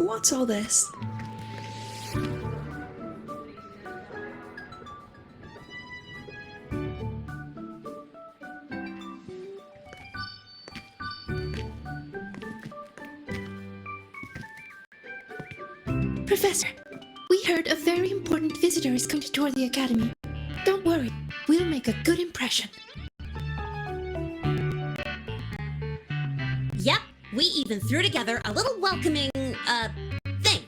What's all this? Professor, we heard a very important visitor is coming to tour the academy. Don't worry, we'll make a good impression. Yep, we even threw together a little welcoming, thing.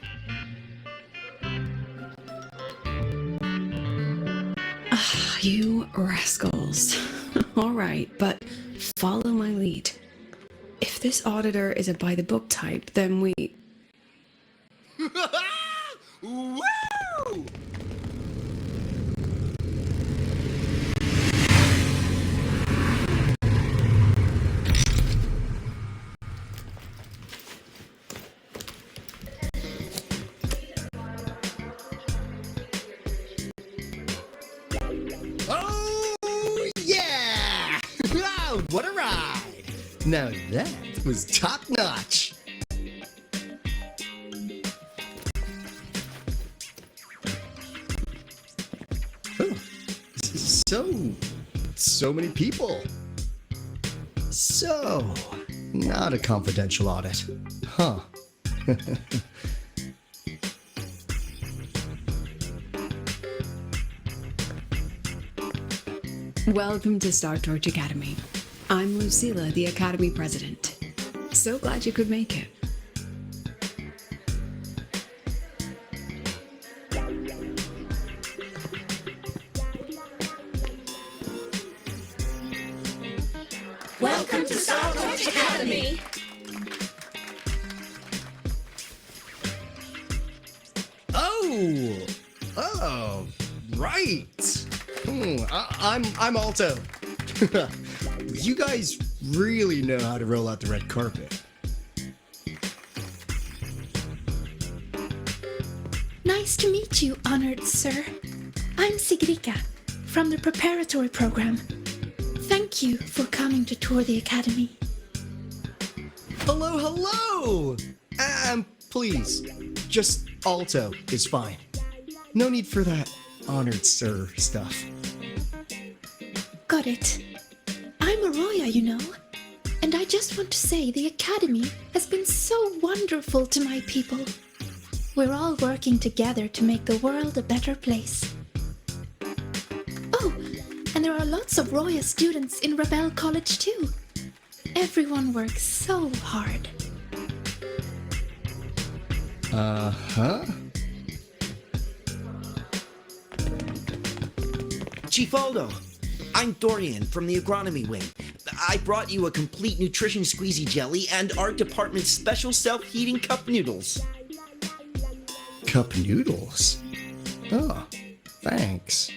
You rascals. All right, but follow my lead. If this auditor is a by-the-book type, then we... Woo! Oh, yeah! Wow, what a ride! Now that was top-notch. So many people. So, not a confidential audit. Huh. Welcome to Star Torch Academy. I'm Lucilla, the Academy President. So glad you could make it. Welcome to Star Torch Academy! Oh, right. I'm Alto. You guys really know how to roll out the red carpet. Nice to meet you, honored sir. I'm Sigrika, from the preparatory program. Thank you for coming to tour the academy. Hello! Please, just Alto is fine. No need for that honored sir stuff. Got it. I'm Arroya, you know. And I just want to say the academy has been so wonderful to my people. We're all working together to make the world a better place. Oh, and there are lots of Roya students in Rebel College too. Everyone works so hard. Uh-huh. Chief Aldo, I'm Dorian from the Agronomy Wing. I brought you a complete nutrition squeezy jelly and our department's special self-heating cup noodles. Cup noodles? Oh, thanks.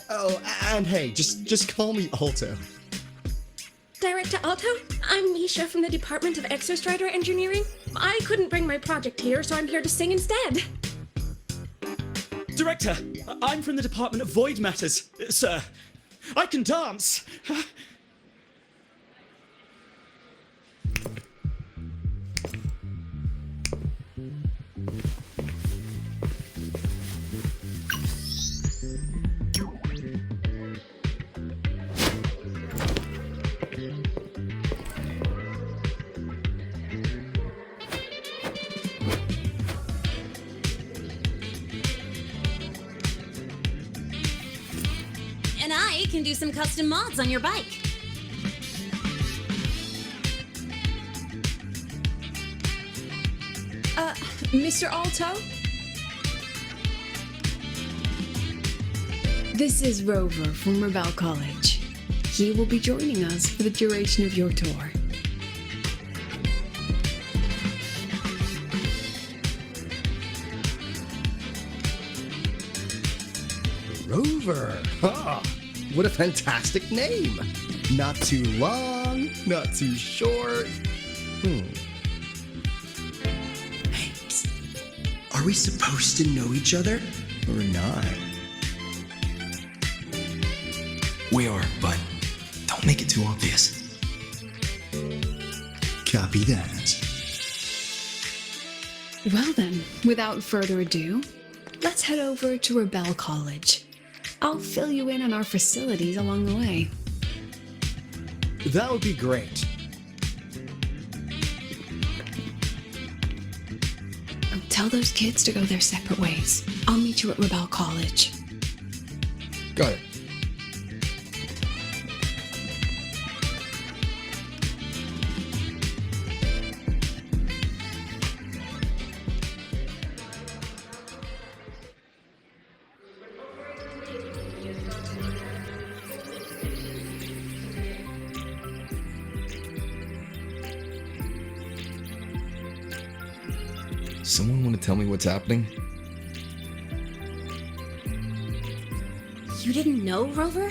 Oh, and hey, just call me Alto. Director Alto, I'm Misha from the Department of Exostrider Engineering. I couldn't bring my project here, so I'm here to sing instead. Director, I'm from the Department of Void Matters, sir. I can dance. And I can do some custom mods on your bike. Mr. Alto? This is Rover from Rebel College. He will be joining us for the duration of your tour. Rover. Ah, what a fantastic name. Not too long, not too short. Hey, psst. Are we supposed to know each other or not? We are, but don't make it too obvious. Copy that. Well then, without further ado, let's head over to Rebel College. I'll fill you in on our facilities along the way. That would be great. Tell those kids to go their separate ways. I'll meet you at Rebel College. Got it. Someone want to tell me what's happening? You didn't know, Rover?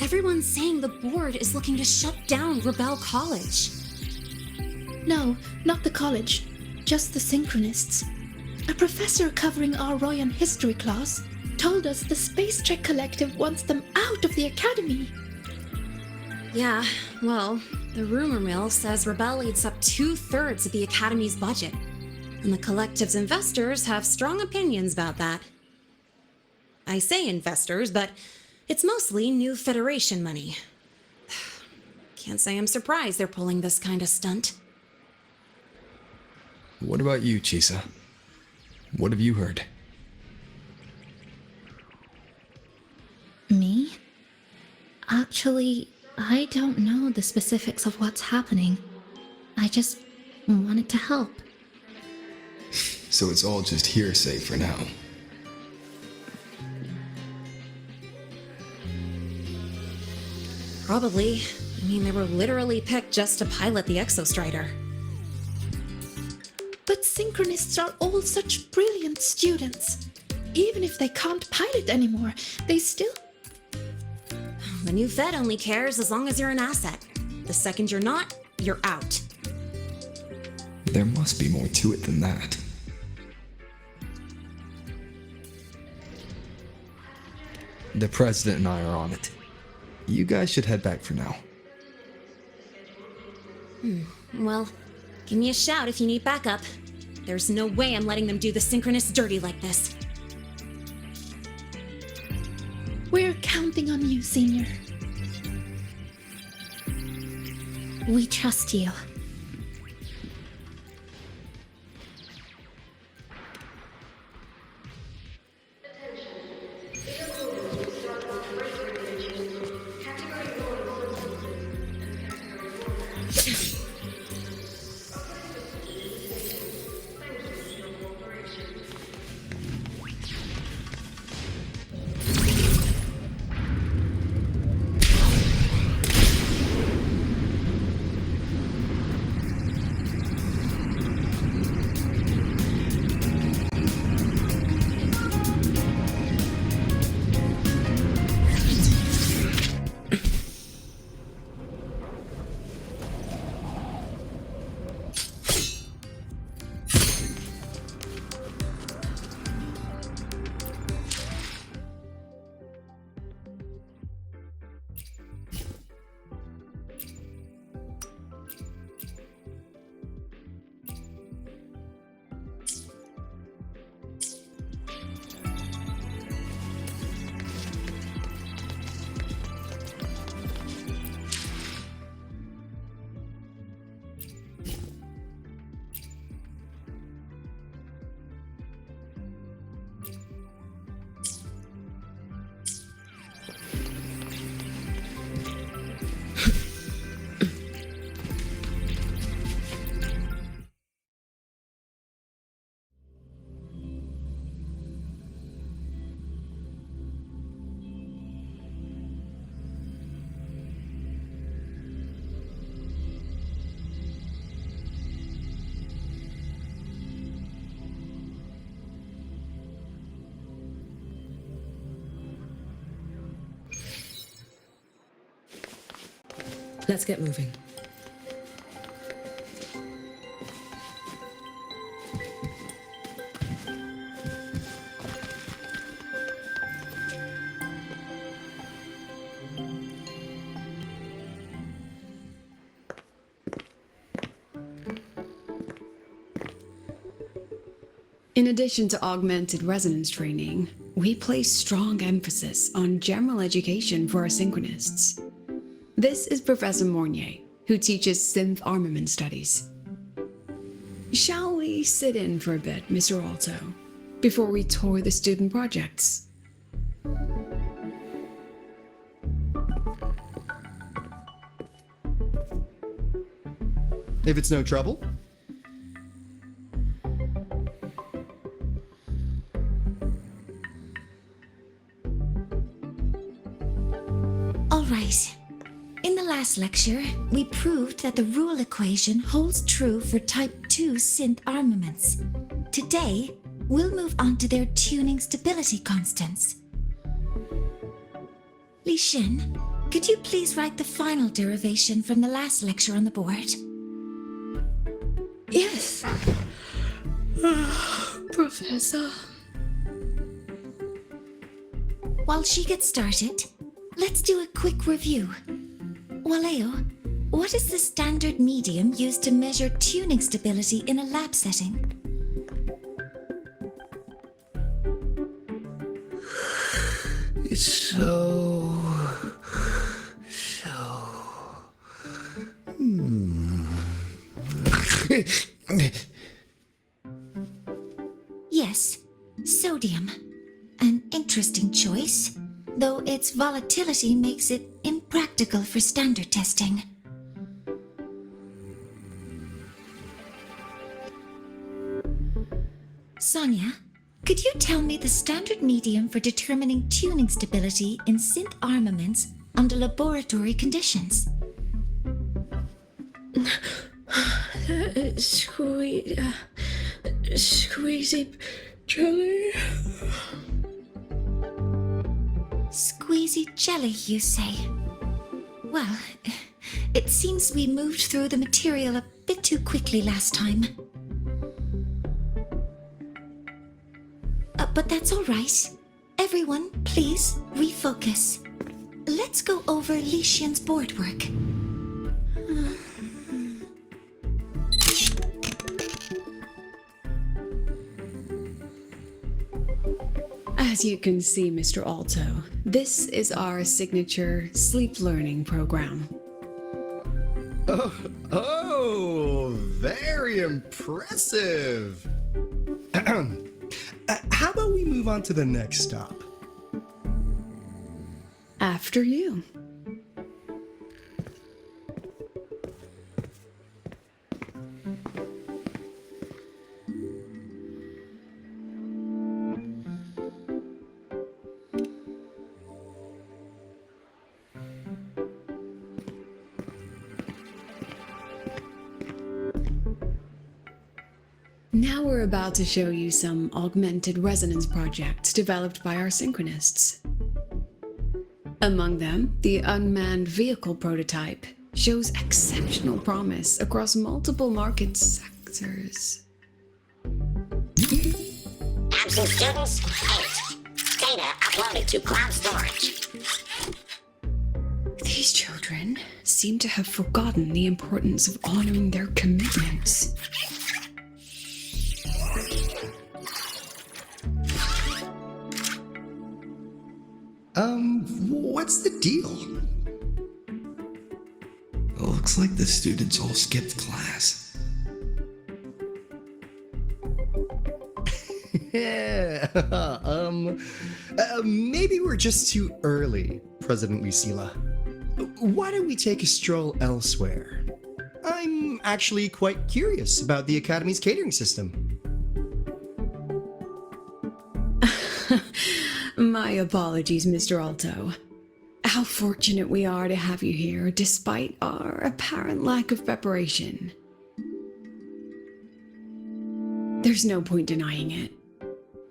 Everyone's saying the board is looking to shut down Rebel College. No, not the college, just the Synchronists. A professor covering our Royan history class told us the Space Trek Collective wants them out of the academy. Yeah, well, the rumor mill says Rebel eats up 2/3 of the Academy's budget, and the Collective's investors have strong opinions about that. I say investors, but it's mostly new Federation money. Can't say I'm surprised they're pulling this kind of stunt. What about you, Chisa? What have you heard? Me? Actually, I don't know the specifics of what's happening. I just wanted to help. So it's all just hearsay for now. Probably. I mean, they were literally picked just to pilot the Exostrider. But Synchronists are all such brilliant students. Even if they can't pilot anymore, they still... The new Fed only cares as long as you're an asset. The second you're not, you're out. There must be more to it than that. The president and I are on it. You guys should head back for now. Well, give me a shout if you need backup. There's no way I'm letting them do the Synchronists dirty like this. We're counting on you, Senior. We trust you. Let's get moving. In addition to augmented resonance training, we place strong emphasis on general education for our synchronists. This is Professor Mornier, who teaches synth armament studies. Shall we sit in for a bit, Mr. Alto, before we tour the student projects? If it's no trouble. All right. In the last lecture, we proved that the rule equation holds true for Type 2 synth armaments. Today, we'll move on to their tuning stability constants. Li Xin, could you please write the final derivation from the last lecture on the board? Yes. Professor. While she gets started, let's do a quick review. Waleo, what is the standard medium used to measure tuning stability in a lab setting? It's so... Yes, sodium. An interesting choice, though its volatility makes it impractical for standard testing. Sonia, could you tell me the standard medium for determining tuning stability in synth armaments under laboratory conditions? Squeezy jelly. Squeezy jelly, you say? Well, it seems we moved through the material a bit too quickly last time. But that's all right. Everyone, please refocus. Let's go over Li Xian's board work. As you can see, Mr. Alto, this is our signature sleep learning program. Oh, very impressive. How about we move on to the next stop? After you. Now we're about to show you some augmented resonance projects developed by our synchronists. Among them, the unmanned vehicle prototype shows exceptional promise across multiple market sectors. Absent students, 8. Data uploaded to cloud storage. These children seem to have forgotten the importance of honoring their commitments. What's the deal? It looks like the students all skipped class. Yeah, maybe we're just too early, President Lucila. Why don't we take a stroll elsewhere? I'm actually quite curious about the Academy's catering system. My apologies, Mr. Alto. How fortunate we are to have you here, despite our apparent lack of preparation. There's no point denying it.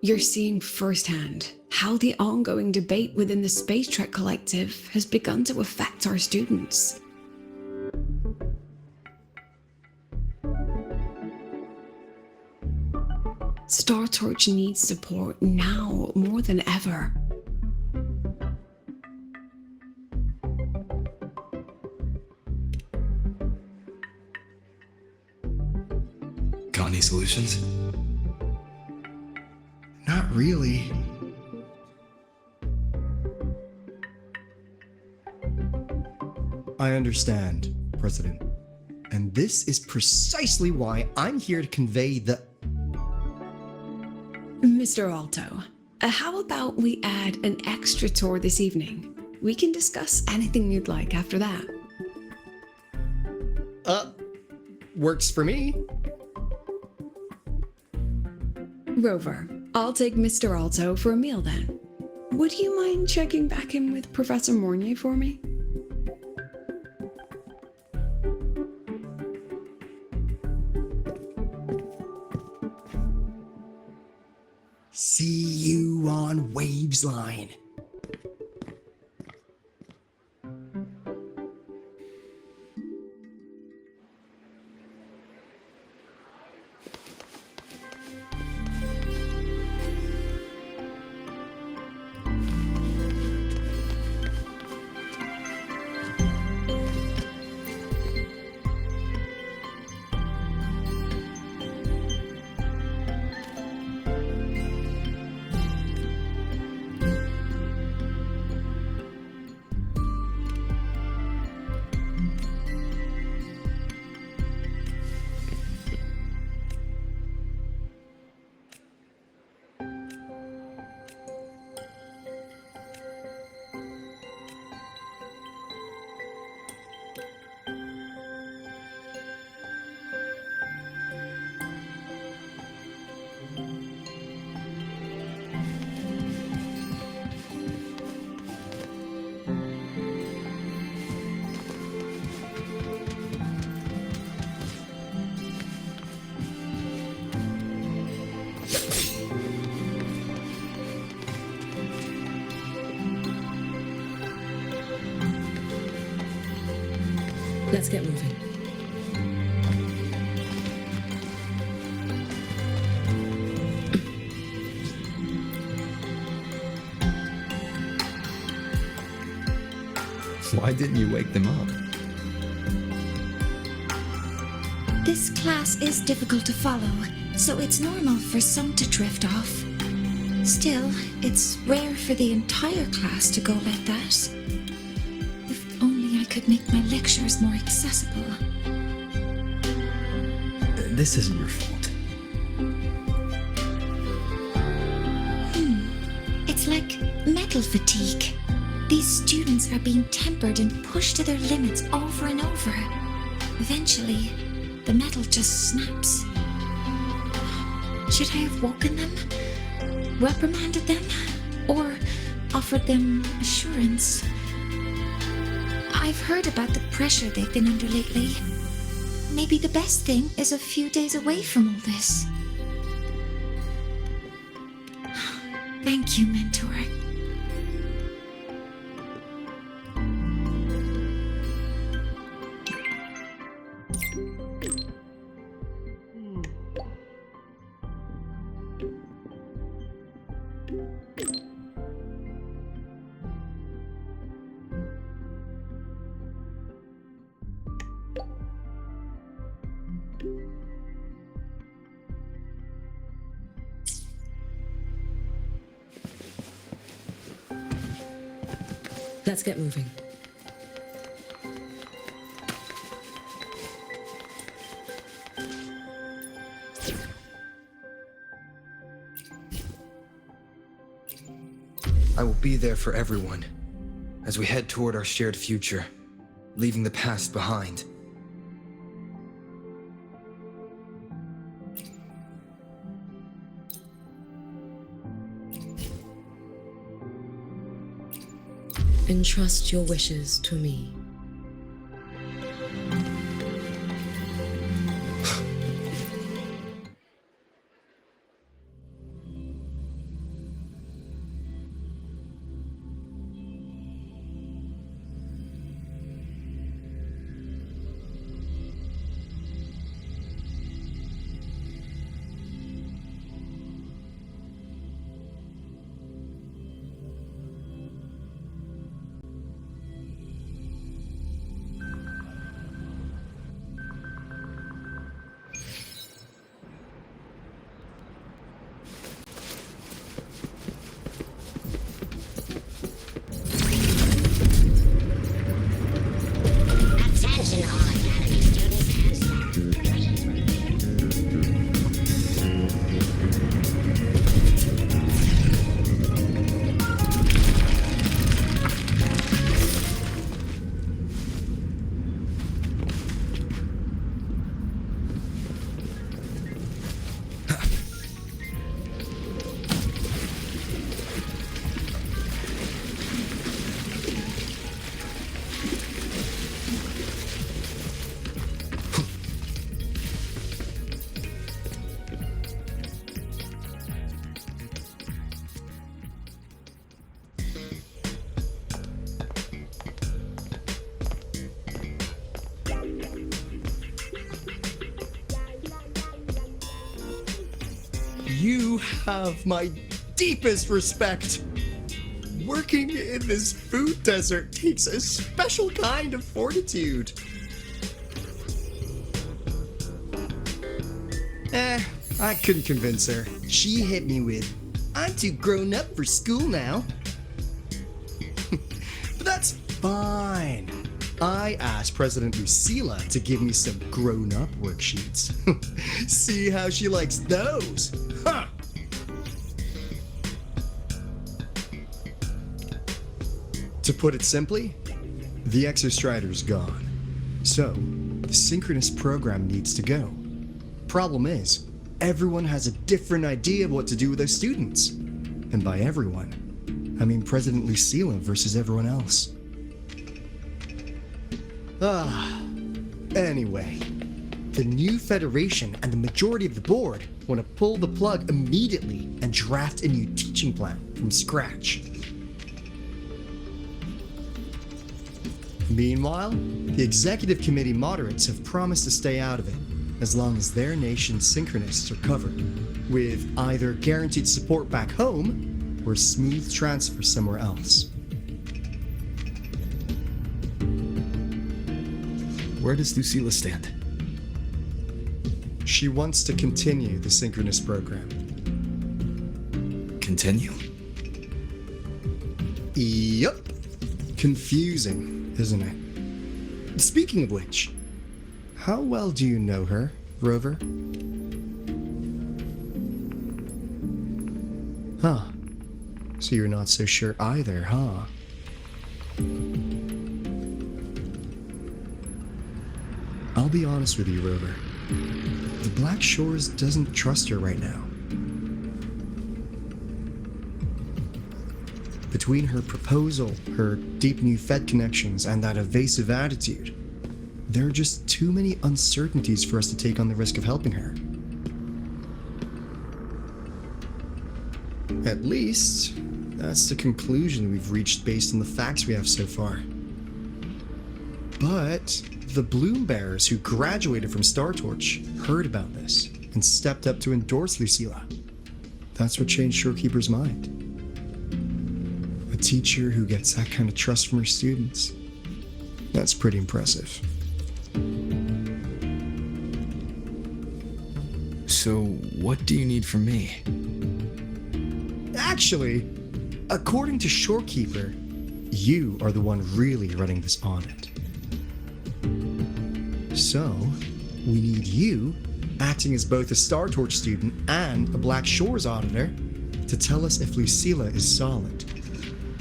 You're seeing firsthand how the ongoing debate within the Space Trek Collective has begun to affect our students. Star Torch needs support now more than ever. Got any solutions? really. I understand, President. And this is precisely why I'm here to convey the. Mr. Alto, how about we add an extra tour this evening? We can discuss anything you'd like after that. Works for me. Rover, I'll take Mr. Alto for a meal then. Would you mind checking back in with Professor Mornier for me? See you on Waves Line. Let's get moving. Why didn't you wake them up? This class is difficult to follow, so it's normal for some to drift off. Still, it's rare for the entire class to go like that. If only I could make my lectures more accessible. This isn't your fault. It's like metal fatigue. These students are being tempered and pushed to their limits over and over. Eventually, the metal just snaps. Should I have woken them? Reprimanded them? Or offered them assurance? I've heard about the pressure they've been under lately. Maybe the best thing is a few days away from all this. Thank you, Mentor. Let's get moving. I will be there for everyone as we head toward our shared future, leaving the past behind. Entrust your wishes to me. have my deepest respect. Working in this food desert takes a special kind of fortitude. I couldn't convince her. She hit me with, "I'm too grown up for school now." But that's fine. I asked President Lucila to give me some grown-up worksheets. See how she likes those. Huh. To put it simply, the Exostrider's gone. So, the synchronous program needs to go. Problem is, everyone has a different idea of what to do with their students. And by everyone, I mean President Lucila versus everyone else. Anyway, the new Federation and the majority of the board want to pull the plug immediately and draft a new teaching plan from scratch. Meanwhile, the executive committee moderates have promised to stay out of it as long as their nation's synchronists are covered, with either guaranteed support back home or smooth transfer somewhere else. Where does Lucila stand? She wants to continue the synchronous program. Continue? Yup. Confusing, isn't it? Speaking of which, how well do you know her, Rover? Huh. So you're not so sure either, huh? I'll be honest with you, Rover. The Black Shores doesn't trust her right now. Between her proposal, her deep new Fed connections, and that evasive attitude, there are just too many uncertainties for us to take on the risk of helping her. At least, that's the conclusion we've reached based on the facts we have so far. But the Bloom Bearers who graduated from Star Torch heard about this and stepped up to endorse Lucila. That's what changed Shorekeeper's mind. A teacher who gets that kind of trust from her students. That's pretty impressive. So, what do you need from me? Actually, according to Shorekeeper, you are the one really running this audit. So, we need you, acting as both a Star Torch student and a Black Shores auditor, to tell us if Lucila is solid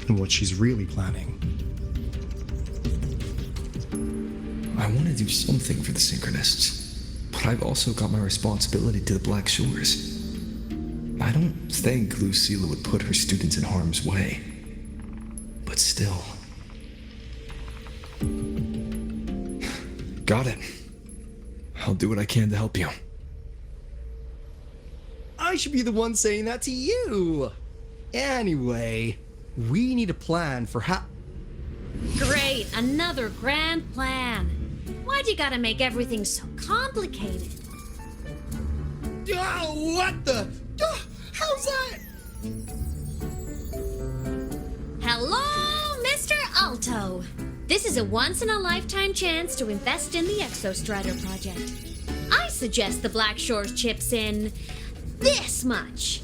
and what she's really planning. I want to do something for the Synchronists, but I've also got my responsibility to the Black Shores. I don't think Lucila would put her students in harm's way, but still. Got it. I'll do what I can to help you. I should be the one saying that to you. Anyway, we need a plan for how... Great, another grand plan. Why'd you gotta make everything so complicated? Oh, what the... how's that? Hello, Mr. Alto. This is a once-in-a-lifetime chance to invest in the Exostrider project. I suggest the Black Shores chips in this much.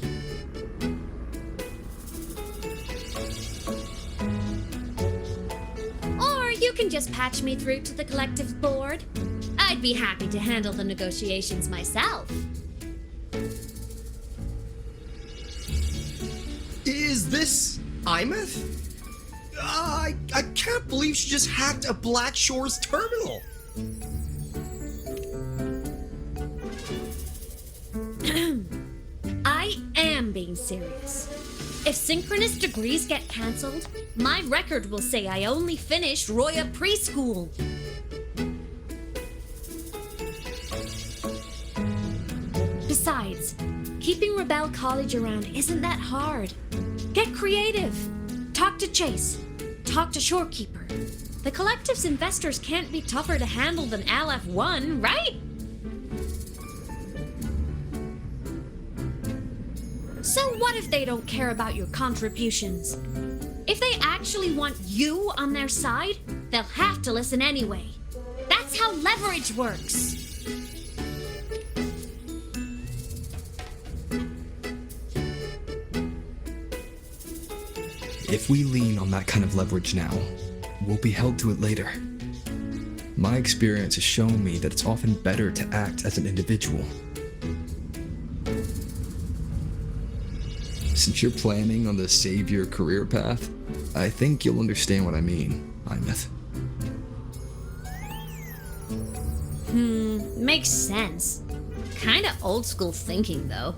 Or you can just patch me through to the collective's board. I'd be happy to handle the negotiations myself. Is this Imeth? I can't believe she just hacked a Black Shores terminal. I am being serious. If synchronous degrees get cancelled, my record will say I only finished Roya preschool. Besides, keeping Rebel College around isn't that hard. Get creative. Talk to Chase. Talk to Shorekeeper. The collective's investors can't be tougher to handle than LF1, right? So, What if they don't care about your contributions? If they actually want you on their side, they'll have to listen anyway. That's how leverage works. If we lean on that kind of leverage now, we'll be held to it later. My experience has shown me that it's often better to act as an individual. Since you're planning on the savior career path, I think you'll understand what I mean, Imeth. Makes sense. Kinda old school thinking, though.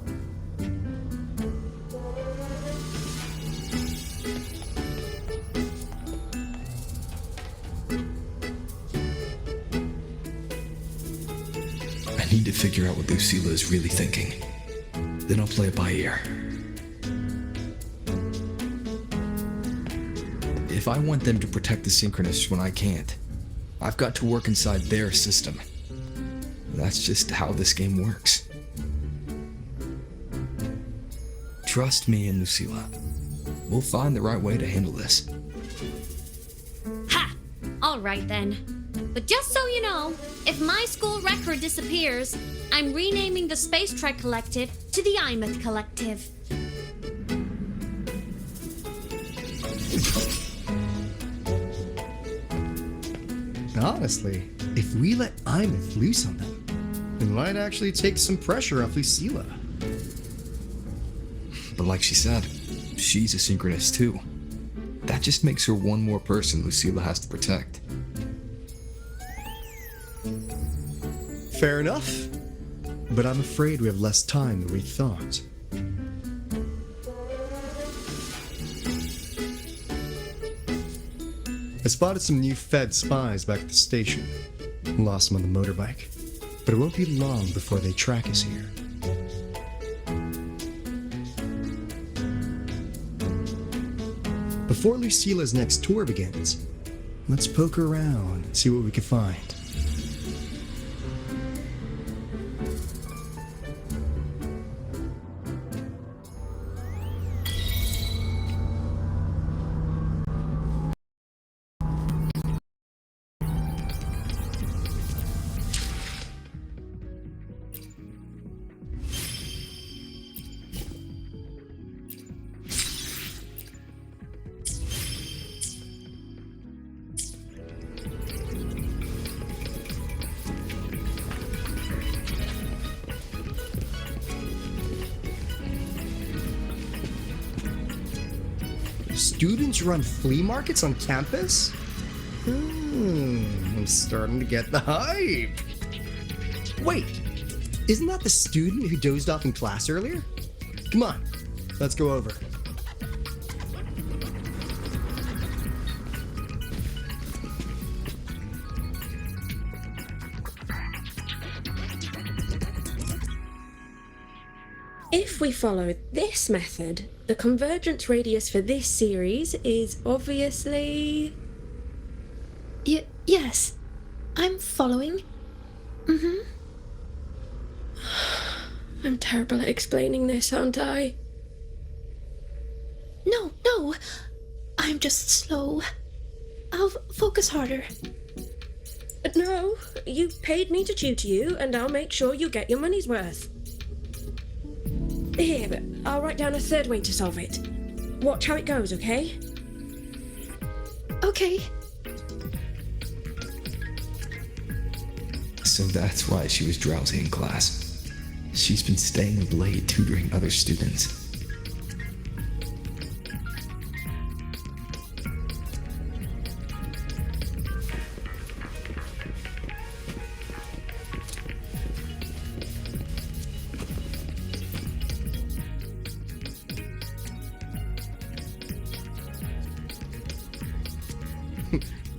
I need to figure out what Lucilla is really thinking. Then I'll play it by ear. If I want them to protect the Synchronists when I can't, I've got to work inside their system. That's just how this game works. Trust me and Lucilla. We'll find the right way to handle this. Ha! Alright then. But just so you know, if my school record disappears, I'm renaming the Space Trek Collective to the Imeth Collective. Honestly, if we let Imeth loose on them, it might actually take some pressure off Lucilla. But like she said, she's a Synchronist too. That just makes her one more person Lucilla has to protect. Fair enough, but I'm afraid we have less time than we thought. I spotted some new Fed spies back at the station. Lost them on the motorbike, but it won't be long before they track us here. Before Lucilla's next tour begins, let's poke around and see what we can find. Students run flea markets on campus? I'm starting to get the hype. Wait, isn't that the student who dozed off in class earlier? Come on, let's go over. If we follow this method, the convergence radius for this series is obviously... Yes. I'm following. I'm terrible at explaining this, aren't I? No. I'm just slow. I'll focus harder. No, you paid me to tutor you, and I'll make sure you get your money's worth. Here, I'll write down a third way to solve it. Watch how it goes, okay? Okay. So that's why she was drowsy in class. She's been staying up late tutoring other students.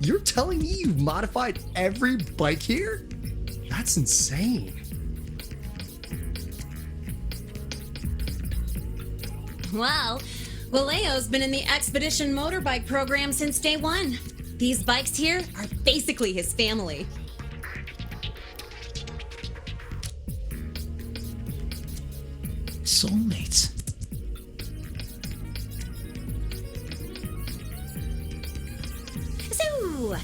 You're telling me you've modified every bike here? That's insane. Well, Valeo's been in the Expedition motorbike program since day one. These bikes here are basically his family. Soulmates. So,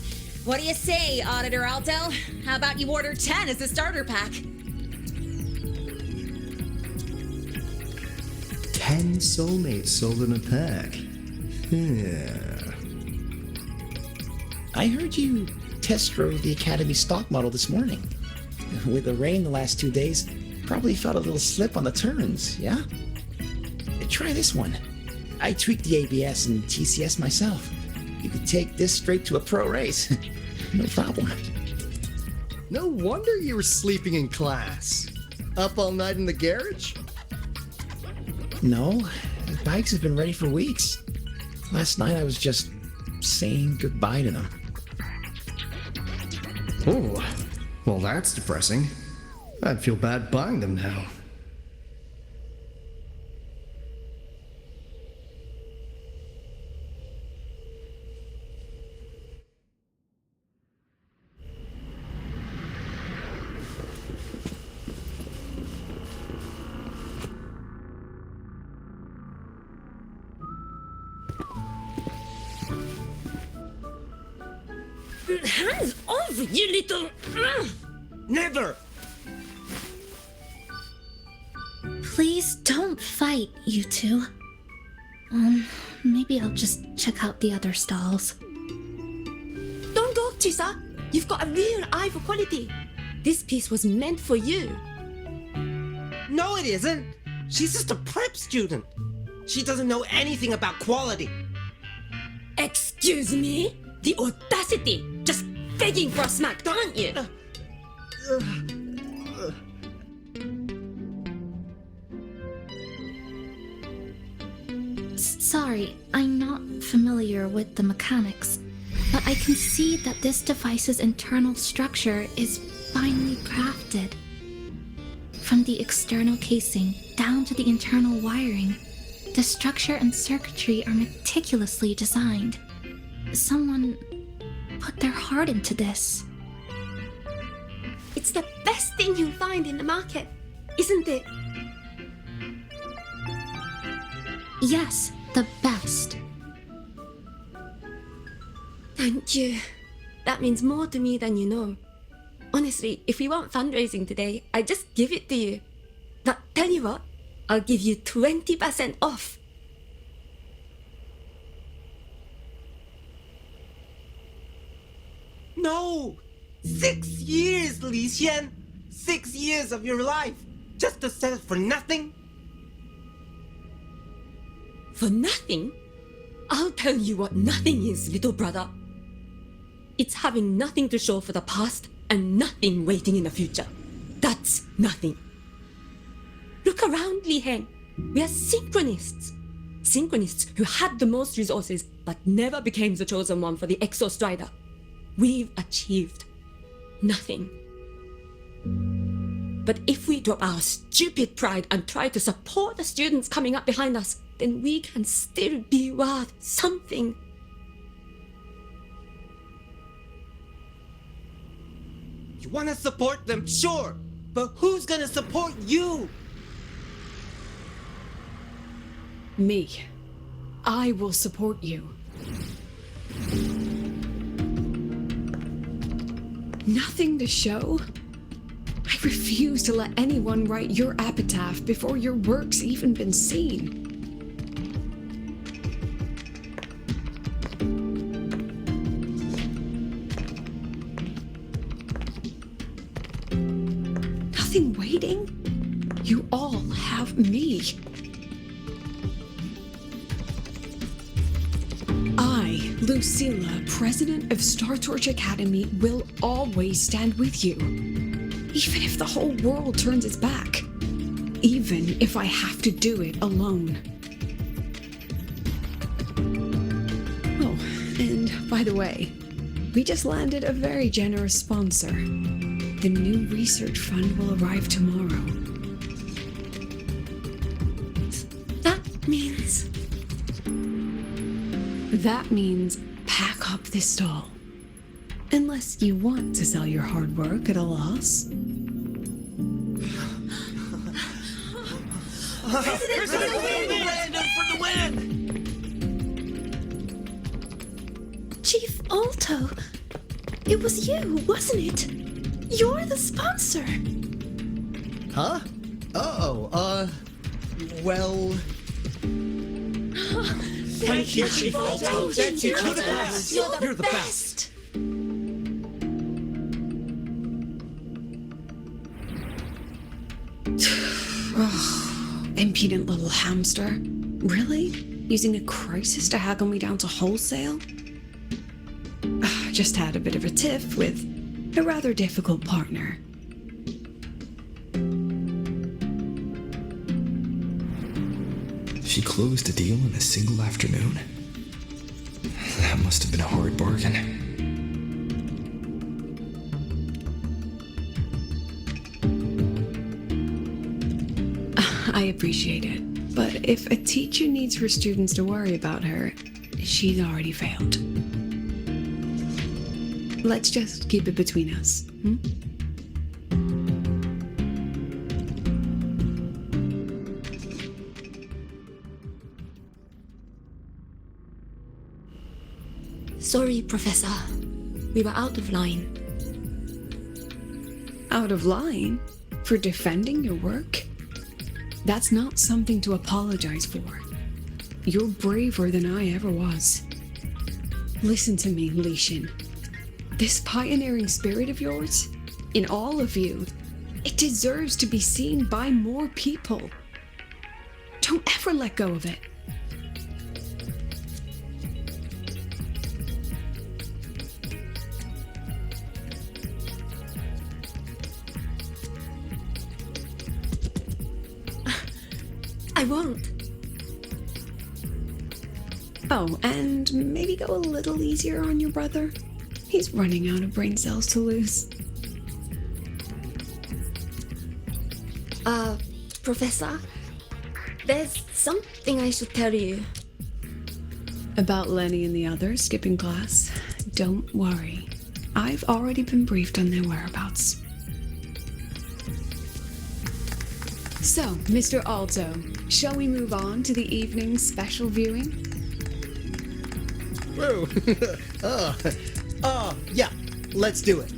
what do you say, Auditor Alto? How about you order 10 as a starter pack? 10 soulmates sold in a pack. Yeah. I heard you test drove the Academy stock model this morning. With the rain the last 2 days, probably felt a little slip on the turns, yeah? Try this one. I tweaked the ABS and TCS myself. You could take this straight to a pro race. No problem. No wonder you were sleeping in class. Up all night in the garage? No, the bikes have been ready for weeks. Last night I was just saying goodbye to them. Oh, well that's depressing. I'd feel bad buying them now. Hands off, you little... Never! Please don't fight, you two. Maybe I'll just check out the other stalls. Don't go, Chisa. You've got a real eye for quality. This piece was meant for you. No, it isn't. She's just a prep student. She doesn't know anything about quality. Excuse me? The audacity! Just begging for a smack, aren't you? Sorry, I'm not familiar with the mechanics, but I can see that this device's internal structure is finely crafted. From the external casing down to the internal wiring, the structure and circuitry are meticulously designed. Someone put their heart into this. It's the best thing you'll find in the market, isn't it? Yes, the best. Thank you. That means more to me than you know. Honestly, if we want fundraising today, I'd just give it to you. But tell you what, I'll give you 20% off. No! 6 years, Li Xian! 6 years of your life! Just to sell for nothing? For nothing? I'll tell you what nothing is, little brother. It's having nothing to show for the past and nothing waiting in the future. That's nothing. Look around, Li Heng. We are synchronists. Synchronists who had the most resources but never became the chosen one for the Exostrider. We've achieved nothing. But if we drop our stupid pride and try to support the students coming up behind us, then we can still be worth something. You want to support them, sure, but who's gonna support you? Me. I will support you. Nothing to show? I refuse to let anyone write your epitaph before your work's even been seen. Nothing waiting? You all have me. I, Lucilla, president of Star Torch Academy, will always stand with you. Even if the whole world turns its back. Even if I have to do it alone. Oh, and by the way, we just landed a very generous sponsor. The new research fund will arrive tomorrow. That means... That means pack up this stall. Unless you want to sell your hard work at a loss. For the win! Chief Alto, It was you, wasn't it? You're the sponsor. Huh? Well... Thank you, Chifa. Thank you. You're the best. You're the best. Impudent little hamster. Really? Using a crisis to haggle me down to wholesale? Just had a bit of a tiff with a rather difficult partner. She closed a deal in a single afternoon. That must have been a hard bargain. I appreciate it, but if a teacher needs her students to worry about her, she's already failed. Let's just keep it between us, hmm? Sorry, Professor. We were out of line. Out of line? For defending your work? That's not something to apologize for. You're braver than I ever was. Listen to me, Li Xin. This pioneering spirit of yours, in all of you, it deserves to be seen by more people. Don't ever let go of it. I won't. Oh, and maybe go a little easier on your brother. He's running out of brain cells to lose. Professor, there's something I should tell you. About Lenny and the others skipping class? Don't worry. I've already been briefed on their whereabouts. So, Mr. Alto, shall we move on to the evening's special viewing? Whoa. Yeah, let's do it.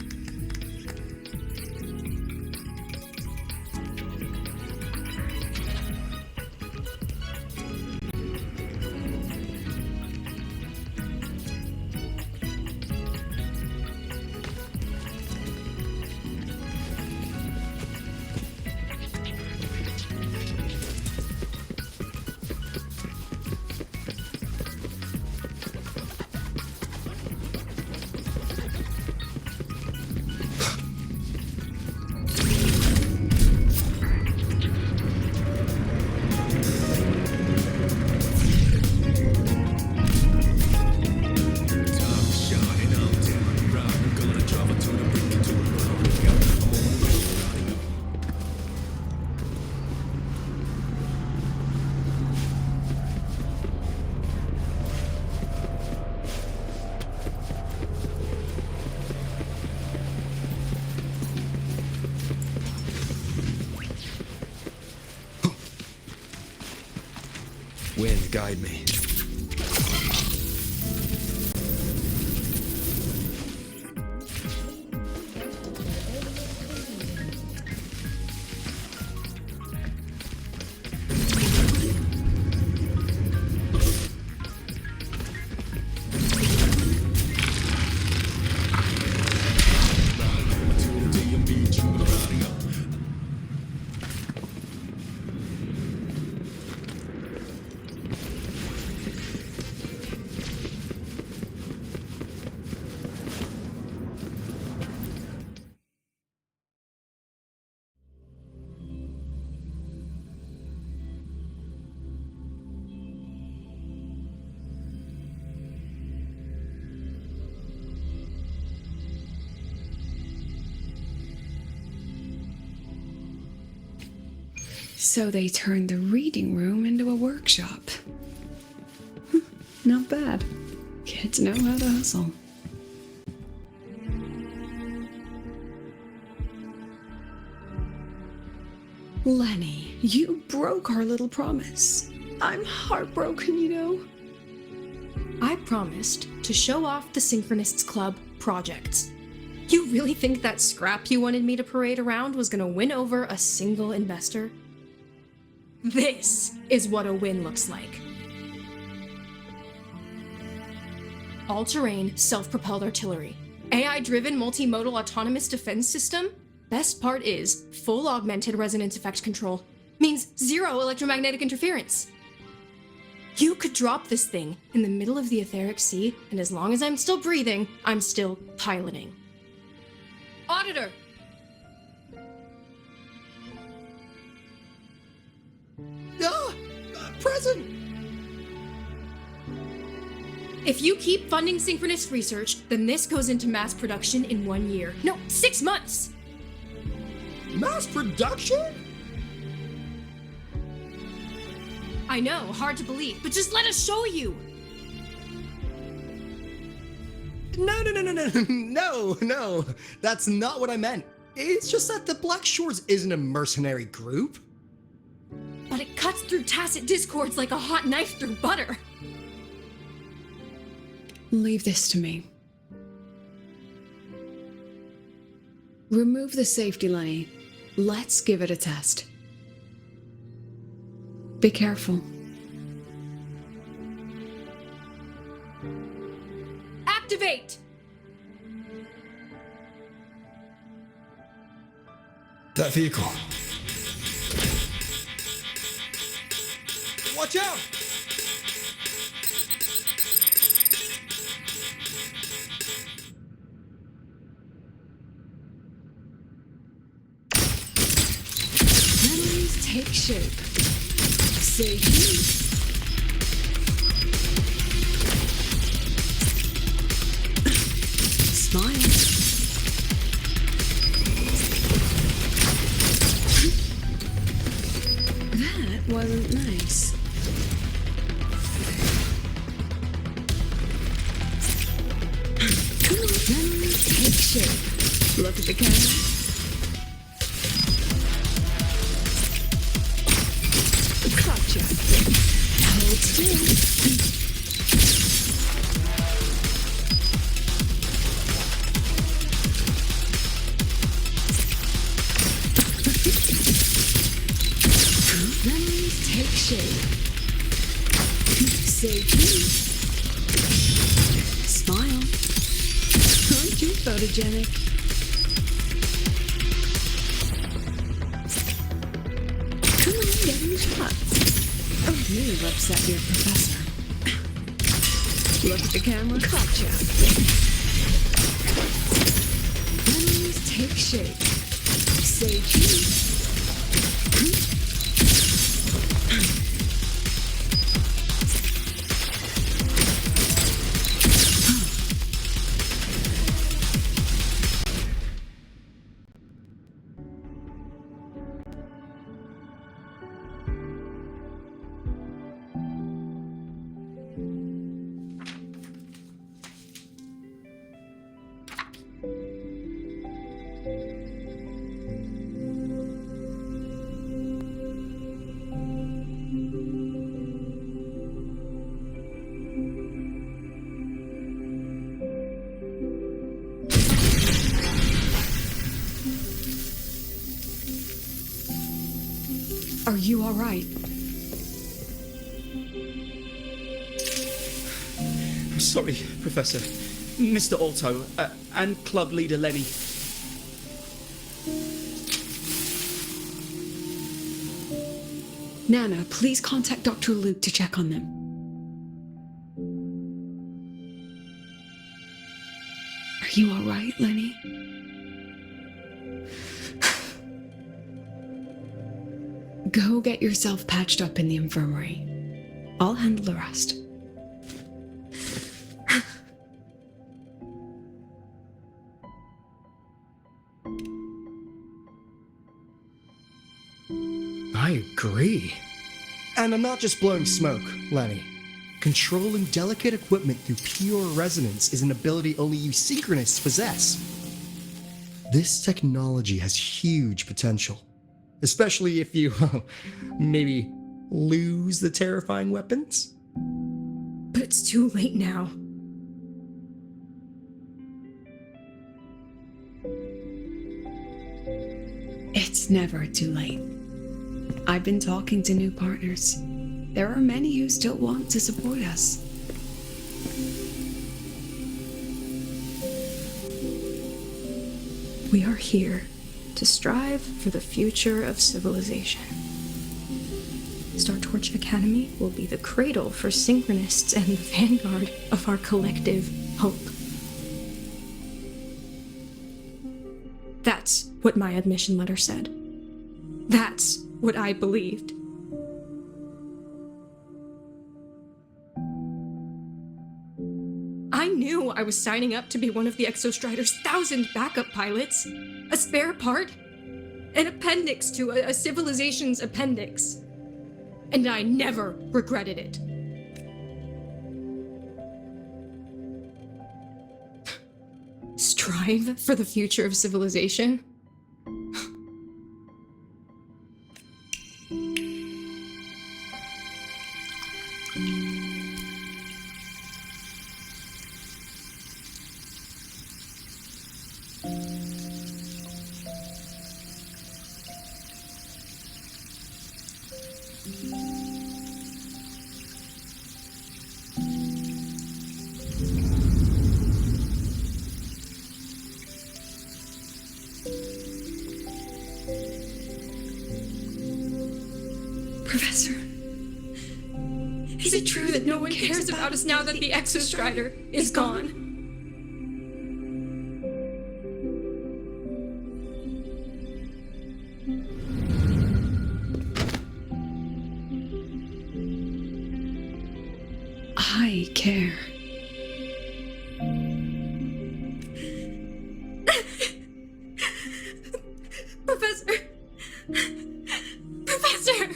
Wind, guide me. So they turned the reading room into a workshop. Not bad. Kids know how to hustle. Lenny, you broke our little promise. I'm heartbroken, you know. I promised to show off the Synchronists Club projects. You really think that scrap you wanted me to parade around was gonna win over a single investor? This is what a win looks like. All-terrain, self-propelled artillery. AI-driven multimodal autonomous defense system? Best part is, full augmented resonance effect control. Means zero electromagnetic interference. You could drop this thing in the middle of the etheric sea, and as long as I'm still breathing, I'm still piloting. Auditor! Present! If you keep funding synchronous research, then this goes into mass production in 1 year. No, 6 months! Mass production? I know, hard to believe, but just let us show you! No. That's not what I meant. It's just that the Black Shores isn't a mercenary group. But it cuts through tacit discords like a hot knife through butter. Leave this to me. Remove the safety Lenny. Let's give it a test. Be careful. Activate! That vehicle. Watch out! Memories take shape. Say you. Smile. That wasn't nice. Come on, memories take shape. Look at the camera. Gotcha. Hold still. Memories take shape. Say cheese. Smile. Aren't you photogenic? Come on, get in the shots. Oh, you've upset your professor. Look at the camera. Gotcha. Memories take shape. Say cheese. Are you all right? I'm sorry, Professor. Mr. Alto, and club leader Lenny. Nana, please contact Dr. Luke to check on them. Are you all right, Lenny? Go get yourself patched up in the infirmary. I'll handle the rest. I agree. And I'm not just blowing smoke, Lenny. Controlling delicate equipment through pure resonance is an ability only you synchronists possess. This technology has huge potential. Especially if you, maybe, lose the terrifying weapons? But it's too late now. It's never too late. I've been talking to new partners. There are many who still want to support us. We are here to strive for the future of civilization. Star Torch Academy will be the cradle for synchronists and the vanguard of our collective hope. That's what my admission letter said. That's what I believed. I knew I was signing up to be one of the Exostrider's 1,000 backup pilots, a spare part, an appendix to a civilization's appendix. And I never regretted it. Strive for the future of civilization? Professor, is it true that no one cares about us now that the Exostrider is gone? I care. Professor! Professor!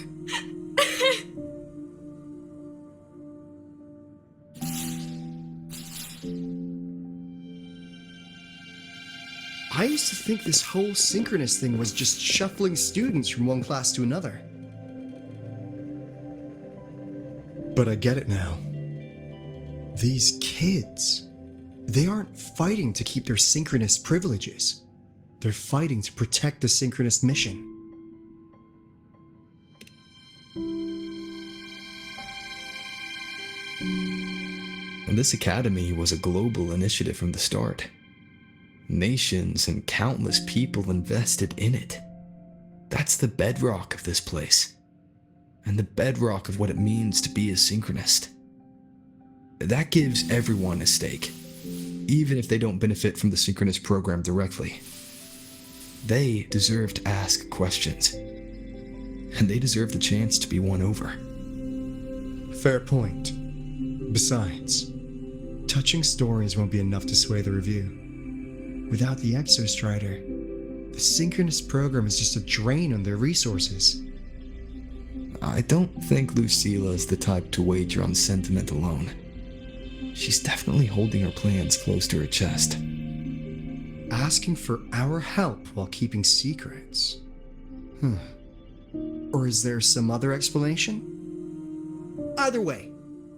I used to think this whole synchronous thing was just shuffling students from one class to another. But I get it now. These kids, they aren't fighting to keep their synchronous privileges. They're fighting to protect the synchronous mission. And this academy was a global initiative from the start. Nations and countless people invested in it. That's the bedrock of this place, and the bedrock of what it means to be a synchronist. That gives everyone a stake, even if they don't benefit from the synchronous program directly. They deserve to ask questions, and they deserve the chance to be won over. Fair point. Besides, touching stories won't be enough to sway the review. Without the Exostrider, the synchronous program is just a drain on their resources. I don't think Lucilla is the type to wager on sentiment alone. She's definitely holding her plans close to her chest. Asking for our help while keeping secrets. Or is there some other explanation? Either way,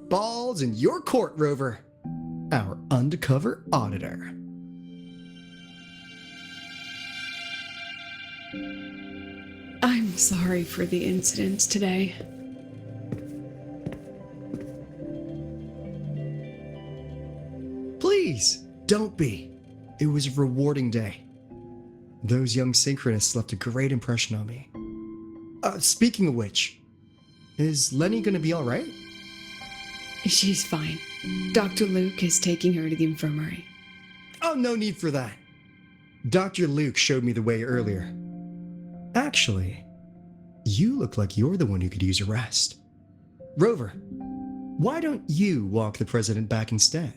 ball's in your court, Rover. Our undercover auditor. I'm sorry for the incidents today. Please, don't be. It was a rewarding day. Those young synchronists left a great impression on me. Speaking of which, is Lenny gonna be alright? She's fine. Dr. Luke is taking her to the infirmary. Oh, no need for that. Dr. Luke showed me the way earlier. Actually, you look like you're the one who could use a rest. Rover, why don't you walk the president back instead?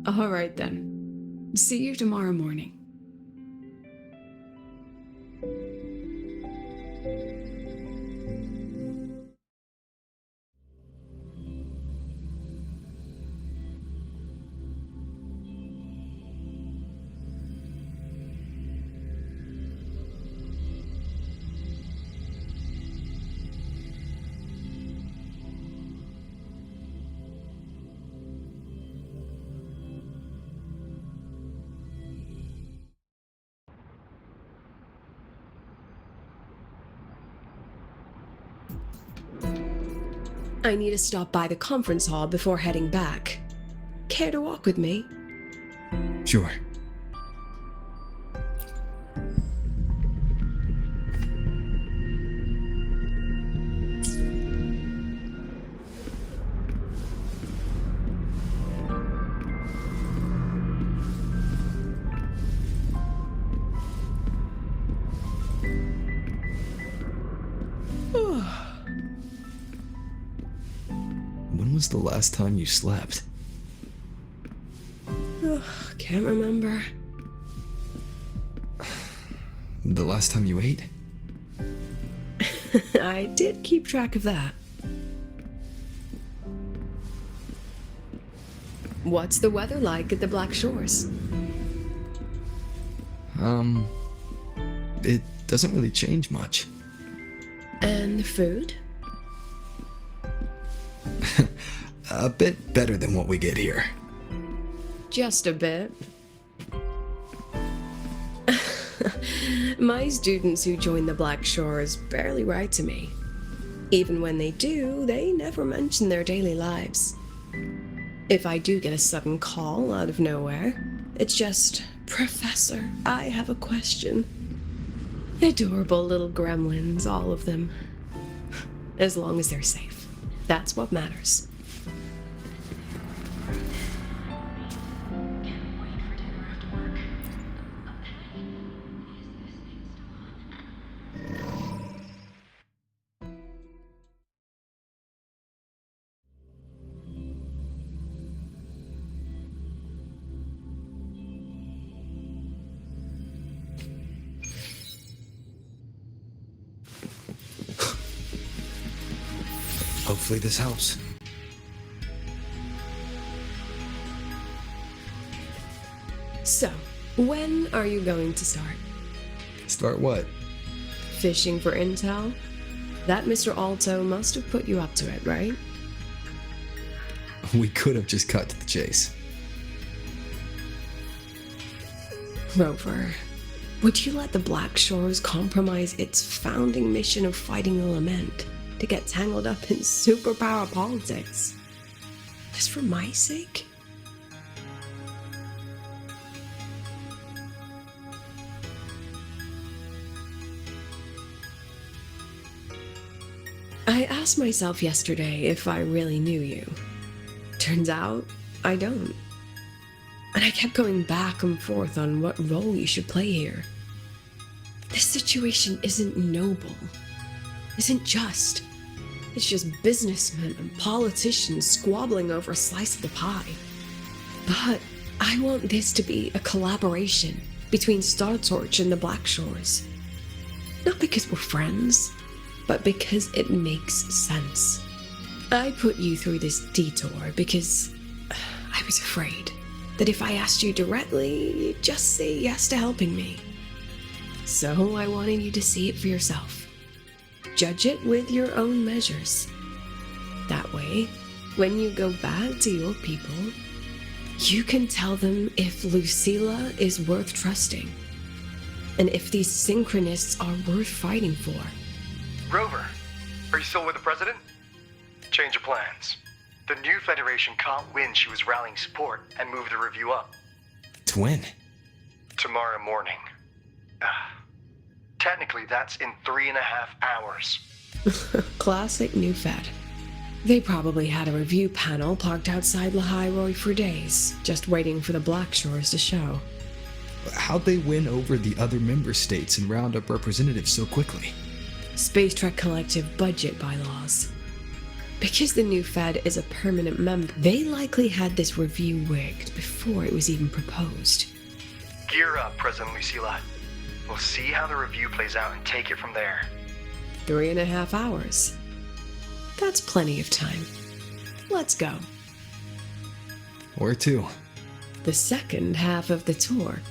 All right then. See you tomorrow morning. I need to stop by the conference hall before heading back. Care to walk with me? Sure. When was the last time you slept? Can't remember. The last time you ate? I did keep track of that. What's the weather like at the Black Shores? It doesn't really change much. And the food? A bit better than what we get here. Just a bit. My students who join the Black Shores barely write to me. Even when they do, they never mention their daily lives. If I do get a sudden call out of nowhere, it's just, "Professor, I have a question." Adorable little gremlins, all of them. As long as they're safe. That's what matters. Hopefully this helps. So, when are you going to start? Start what? Fishing for intel? That Mr. Alto must have put you up to it, right? We could have just cut to the chase. Rover, would you let the Black Shores compromise its founding mission of fighting the Lament to get tangled up in superpower politics? Just for my sake? I asked myself yesterday if I really knew you. Turns out, I don't. And I kept going back and forth on what role you should play here. This situation isn't noble, isn't just. It's just businessmen and politicians squabbling over a slice of the pie. But I want this to be a collaboration between Star Torch and the Black Shores. Not because we're friends, but because it makes sense. I put you through this detour because I was afraid that if I asked you directly, you'd just say yes to helping me. So I wanted you to see it for yourself. Judge it with your own measures. That way, when you go back to your people, you can tell them if Lucilla is worth trusting, and if these synchronists are worth fighting for. Rover, are you still with the president? Change of plans. The new Federation caught wind she was rallying support and moved the review up. To when? Tomorrow morning. Technically, that's in 3.5 hours. Classic New Fed. They probably had a review panel parked outside Lahai for days, just waiting for the Black Shores to show. How'd they win over the other member states and round up representatives so quickly? Space Trek Collective budget bylaws. Because the new Fed is a permanent member, they likely had this review rigged before it was even proposed. Gear up, President Lucilla. We'll see how the review plays out and take it from there. 3.5 hours. That's plenty of time. Let's go. Where to? The second half of the tour